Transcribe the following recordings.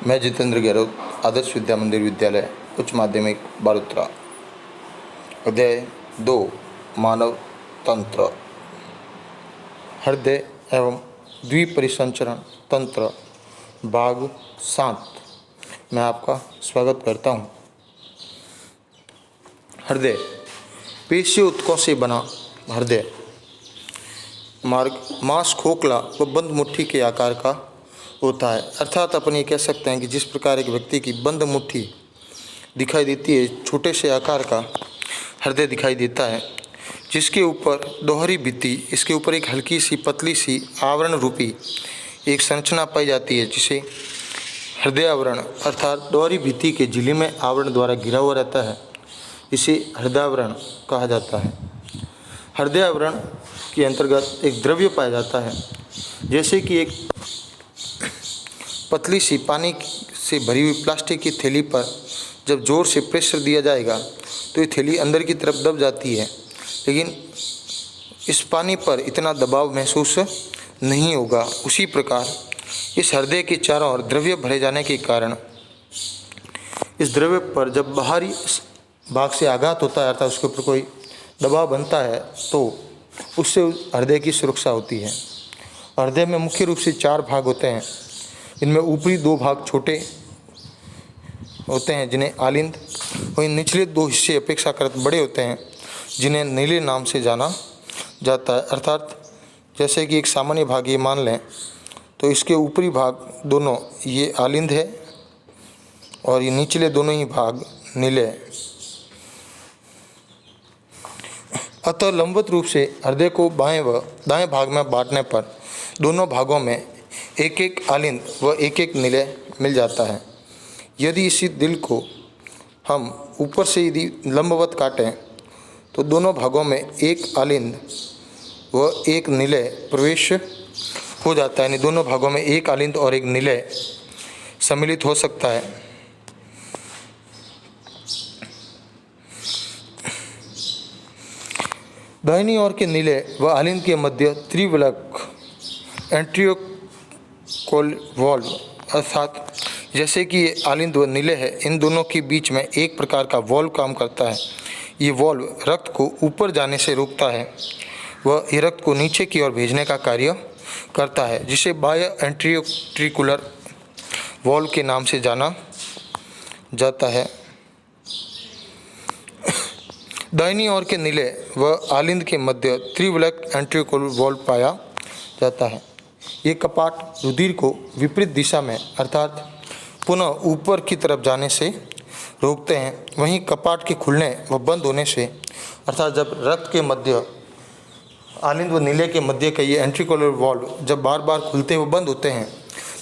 मैं जितेंद्र गहलोत, आदर्श विद्या मंदिर विद्यालय उच्च माध्यमिक बारुत्रा। अध्याय 2 मानव तंत्र, हृदय एवं द्विपरिसंचरण तंत्र, भाग 7 में आपका स्वागत करता हूँ। हृदय पेशी उत्कों से बना हृदय मार्ग मांस खोखला व बंद मुट्ठी के आकार का होता है। अर्थात अपन ये कह सकते हैं कि जिस प्रकार एक व्यक्ति की बंद मुट्ठी दिखाई देती है, छोटे से आकार का हृदय दिखाई देता है, जिसके ऊपर दोहरी भित्ति, इसके ऊपर एक हल्की सी पतली सी आवरण रूपी एक संरचना पाई जाती है, जिसे हृदय आवरण अर्थात दोहरी भित्ति के झिल्ली में आवरण द्वारा घिरा हुआ रहता है। इसे हृदयावरण कहा जाता है। हृदय आवरण के अंतर्गत एक द्रव्य पाया जाता है, जैसे कि एक पतली सी पानी से भरी हुई प्लास्टिक की थैली पर जब जोर से प्रेशर दिया जाएगा तो ये थैली अंदर की तरफ दब जाती है, लेकिन इस पानी पर इतना दबाव महसूस नहीं होगा। उसी प्रकार इस हृदय के चारों ओर द्रव्य भरे जाने के कारण इस द्रव्य पर जब बाहरी भाग से आघात होता है अर्थात उसके ऊपर कोई दबाव बनता है तो उससे हृदय की सुरक्षा होती है। हृदय में मुख्य रूप से 4 भाग होते हैं। इनमें ऊपरी 2 भाग छोटे होते हैं जिन्हें आलिंद, वहीं निचले 2 हिस्से अपेक्षाकृत बड़े होते हैं जिन्हें नीले नाम से जाना जाता है। अर्थात जैसे कि एक सामान्य भाग ये मान लें तो इसके ऊपरी भाग दोनों ये आलिंद है और ये निचले दोनों ही भाग नीले हैं। अतः लंबवत रूप से हृदय को बाएं व दाएं भाग में बांटने पर दोनों भागों में एक एक आलिंद व एक एक नीले मिल जाता है। यदि इसी दिल को हम ऊपर से यदि लंबवत काटें तो दोनों भागों में एक आलिंद व एक नीले प्रवेश हो जाता है, यानी दोनों भागों में एक आलिंद और एक नीले सम्मिलित हो सकता है। दाहिनी ओर के नीले व आलिंद के मध्य त्रिवलक एंट्रियोकोल वॉल्व अर्थात जैसे कि ये आलिंद व नीले है, इन दोनों के बीच में एक प्रकार का वॉल्व काम करता है। ये वॉल्व रक्त को ऊपर जाने से रोकता है व ये रक्त को नीचे की ओर भेजने का कार्य करता है, जिसे बाह्य एंट्रियोट्रिकुलर वॉल्व के नाम से जाना जाता है। दाहिनी ओर के नीले व आलिंद के मध्य त्रिवलक एंट्रियोकोल वॉल्व पाया जाता है। ये कपाट रुधिर को विपरीत दिशा में अर्थात पुनः ऊपर की तरफ जाने से रोकते हैं। वहीं कपाट के खुलने व बंद होने से अर्थात जब रक्त के मध्य आलिंद व नीले के मध्य का ये एंट्रिकोलर वॉल्व जब बार बार खुलते व बंद होते हैं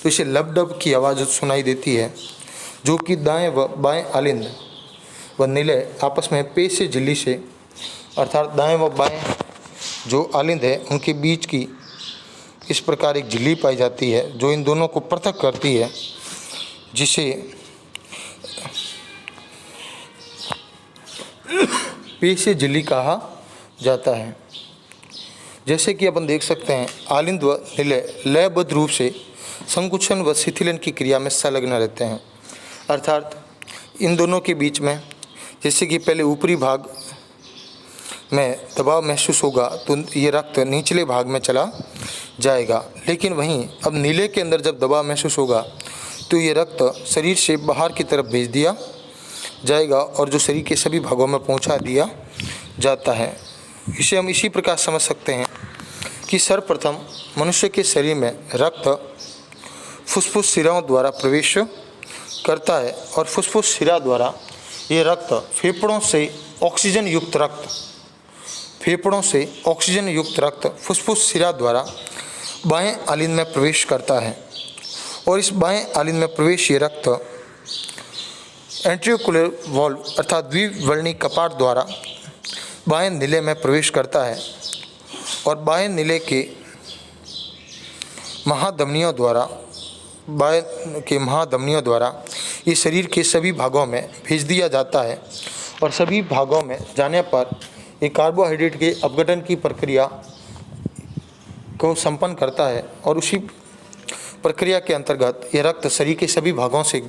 तो इसे लब की आवाज़ सुनाई देती है, जो कि दाएं व बाएं आलिंद व नीले आपस में पेश झिल्ली से अर्थात दाएं व बाएं जो आलिंद है उनके बीच की इस प्रकार एक झिल्ली पाई जाती है जो इन दोनों को पृथक करती है, जिसे पेश झिल्ली कहा जाता है। जैसे कि अपन देख सकते हैं आलिंद व नीले लयबद्ध रूप से संकुचन व शिथिलन की क्रिया में संलग्न रहते हैं। अर्थात इन दोनों के बीच में जैसे कि पहले ऊपरी भाग में दबाव महसूस होगा तो ये रक्त निचले भाग में चला जाएगा, लेकिन वहीं अब नीले के अंदर जब दबाव महसूस होगा तो ये रक्त शरीर से बाहर की तरफ भेज दिया जाएगा और जो शरीर के सभी भागों में पहुंचा दिया जाता है। इसे हम इसी प्रकार समझ सकते हैं कि सर्वप्रथम मनुष्य के शरीर में रक्त फुफ्फुस शिराओं द्वारा प्रवेश करता है और फुफ्फुस शिरा द्वारा ये रक्त फेफड़ों से ऑक्सीजन युक्त रक्त फुफ्फुस शिरा द्वारा बाएं आलिंद में प्रवेश करता है और इस बाएं आलिंद में प्रवेश ये रक्त एंट्रियोकुलर वॉल्व अर्थात द्विवर्णी कपाट द्वारा बाएं नीले में प्रवेश करता है और बाएं नीले के महाधमनियों द्वारा ये शरीर के सभी भागों में भेज दिया जाता है और सभी भागों में जाने पर ये कार्बोहाइड्रेट के अपघटन की प्रक्रिया को संपन्न करता है और उसी प्रक्रिया के अंतर्गत यह रक्त शरीर के सभी भागों से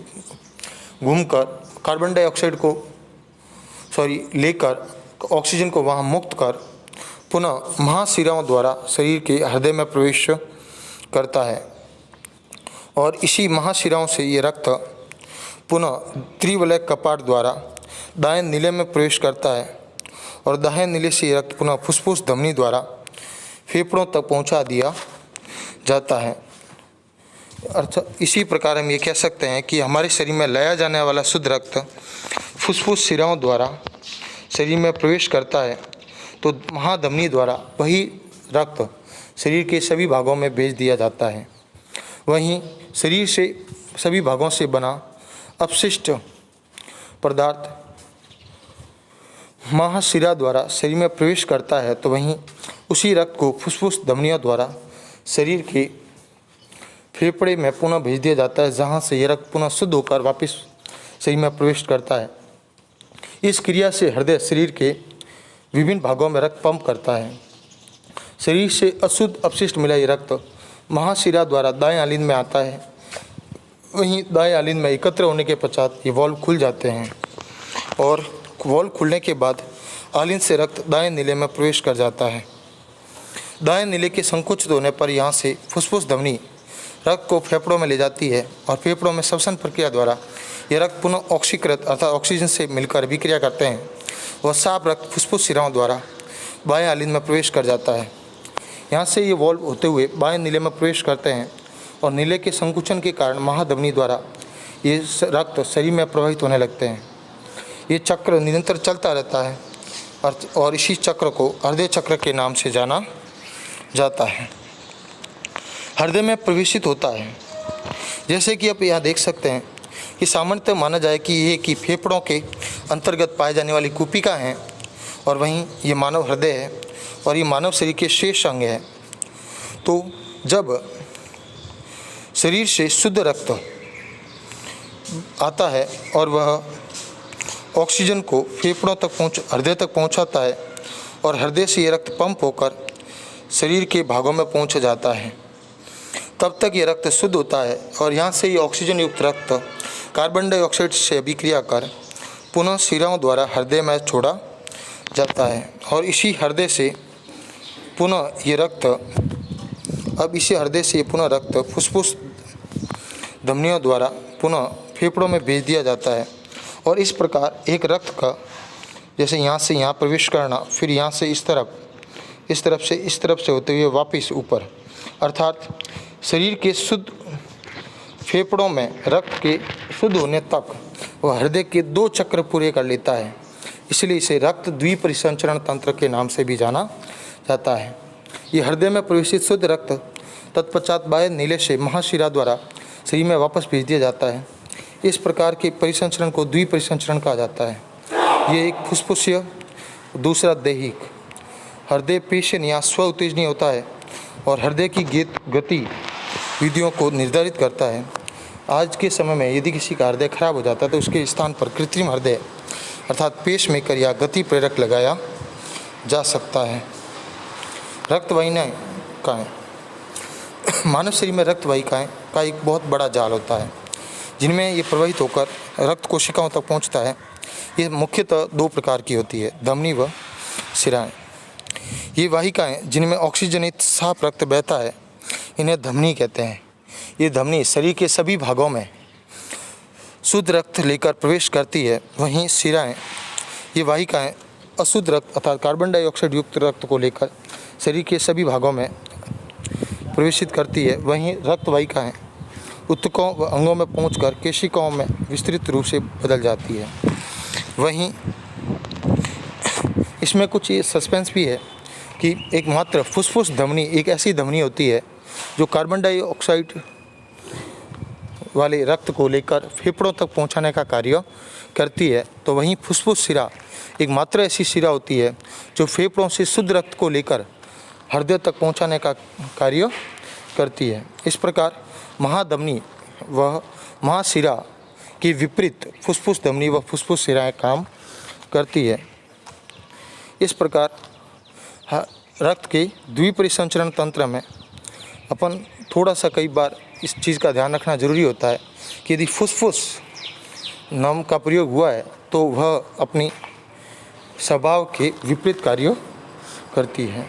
घूमकर कार्बन डाइऑक्साइड को लेकर ऑक्सीजन को वहाँ मुक्त कर पुनः महाशिराओं द्वारा शरीर के हृदय में प्रवेश करता है और इसी महाशिराओं से ये रक्त पुनः त्रिवलय कपाट द्वारा दाएं नीले में प्रवेश करता है और दाएं नीले से ये रक्त पुनः फुसफुस धमनी द्वारा फेफड़ों तक पहुंचा दिया जाता है। अर्थात इसी प्रकार हम ये कह सकते हैं कि हमारे शरीर में लाया जाने वाला शुद्ध रक्त फुसफुस शिराओं द्वारा शरीर में प्रवेश करता है तो महाधमनी द्वारा वही रक्त शरीर के सभी भागों में भेज दिया जाता है। वहीं शरीर से सभी भागों से बना अपशिष्ट पदार्थ महाशिरा द्वारा शरीर में प्रवेश करता है तो वहीं उसी रक्त को फुसफुस धमनियों द्वारा शरीर के फेफड़े में पुनः भेज दिया जाता है, जहाँ से यह रक्त पुनः शुद्ध होकर वापस शरीर में प्रवेश करता है। इस क्रिया से हृदय शरीर के विभिन्न भागों में रक्त पंप करता है। शरीर से अशुद्ध अपशिष्ट मिला ये रक्त महाशिरा द्वारा दाएं आलिंद में आता है। वहीं दाएं आलिंद में एकत्र होने के पश्चात ये वॉल्व खुल जाते हैं और वॉल्व खुलने के बाद आलिंद से रक्त दाएं नीले में प्रवेश कर जाता है। दाएं नीले के संकुचित होने पर यहाँ से फुसफुस धमनी रक्त को फेफड़ों में ले जाती है और फेफड़ों में श्वसन प्रक्रिया द्वारा यह रक्त पुनः ऑक्सीकृत अर्थात ऑक्सीजन से मिलकर अभिक्रिया करते हैं। वह साफ रक्त फुसफुस शिराओं द्वारा बाएं आलिंद में प्रवेश कर जाता है। यहाँ से ये वॉल्व होते हुए बाएं नीले में प्रवेश करते हैं और नीले के संकुचन के कारण महाधमनी द्वारा ये रक्त शरीर में प्रवाहित होने लगते हैं। ये चक्र निरंतर चलता रहता है और इसी चक्र को हृदय चक्र के नाम से जाना जाता है। हृदय में प्रवेशित होता है। जैसे कि आप यहाँ देख सकते हैं कि सामान्यतः माना जाए कि ये कि फेफड़ों के अंतर्गत पाए जाने वाली कूपिका हैं और वहीं ये मानव हृदय है और ये मानव शरीर के शेष अंग है। तो जब शरीर से शुद्ध रक्त आता है और वह ऑक्सीजन को फेफड़ों तक हृदय तक पहुंचाता है और हृदय से ये रक्त पंप होकर शरीर के भागों में पहुंच जाता है, तब तक ये रक्त शुद्ध होता है और यहाँ से ये ऑक्सीजन युक्त रक्त कार्बन डाइऑक्साइड से अभिक्रिया कर पुनः शिराओं द्वारा हृदय में छोड़ा जाता है और इसी हृदय से पुनः ये रक्त फुसफुस धमनियों द्वारा पुनः फेफड़ों में भेज दिया जाता है। और इस प्रकार एक रक्त का जैसे यहाँ से यहाँ प्रवेश करना, फिर यहाँ से इस तरफ से होते हुए वापस ऊपर, अर्थात शरीर के शुद्ध फेफड़ों में रक्त के शुद्ध होने तक वह हृदय के 2 चक्र पूरे कर लेता है। इसलिए इसे रक्त द्विपरिसंचरण तंत्र के नाम से भी जाना जाता है। ये हृदय में प्रवेशित शुद्ध रक्त तत्पश्चात बाएं नीले से महाशिरा द्वारा शरीर में वापस भेज दिया जाता है। इस प्रकार के परिसंचरण को द्विपरिसंचरण कहा जाता है। ये एक फुसफुसीय, दूसरा दैहिक। हृदय पेशन या स्व उत्तेजनीय होता है और हृदय की गति विधियों को निर्धारित करता है। आज के समय में यदि किसी का हृदय खराब हो जाता है तो उसके स्थान पर कृत्रिम हृदय अर्थात पेसमेकर या गति प्रेरक लगाया जा सकता है। रक्त वाहिकाएँ मानव शरीर में रक्त वाहिकाएँ का एक बहुत बड़ा जाल होता है जिनमें ये प्रवाहित होकर रक्त कोशिकाओं तक पहुंचता है। ये मुख्यतः 2 प्रकार की होती है, धमनी व शिराएँ। ये वाहिकाएँ जिनमें ऑक्सीजनित साफ रक्त बहता है इन्हें धमनी कहते हैं। ये धमनी शरीर के सभी भागों में शुद्ध रक्त लेकर प्रवेश करती है। वहीं शिराएँ ये वाहिकाएँ अशुद्ध रक्त अर्थात कार्बन डाइऑक्साइड युक्त रक्त को लेकर शरीर के सभी भागों में प्रवेशित करती है। वहीं रक्त वाहिकाएँ ऊतकों व अंगों में पहुंचकर केशिकाओं में विस्तृत रूप से बदल जाती है। वहीं इसमें कुछ ये सस्पेंस भी है कि एकमात्र फुसफुस धमनी एक ऐसी धमनी होती है जो कार्बन डाइऑक्साइड वाले रक्त को लेकर फेफड़ों तक पहुंचाने का कार्य करती है। तो वहीं फुसफुस शिरा एकमात्र ऐसी शिरा होती है जो फेफड़ों से शुद्ध रक्त को लेकर हृदय तक पहुंचाने का कार्य करती है। इस प्रकार महाधमनी व महाशिरा के विपरीत फुसफुस धमनी व फुसफुस शिराएँ काम करती है। इस प्रकार रक्त के द्विपरिसंचरण तंत्र में अपन थोड़ा सा कई बार इस चीज़ का ध्यान रखना ज़रूरी होता है कि यदि फुसफुस नाम का प्रयोग हुआ है तो वह अपनी स्वभाव के विपरीत कार्य करती है।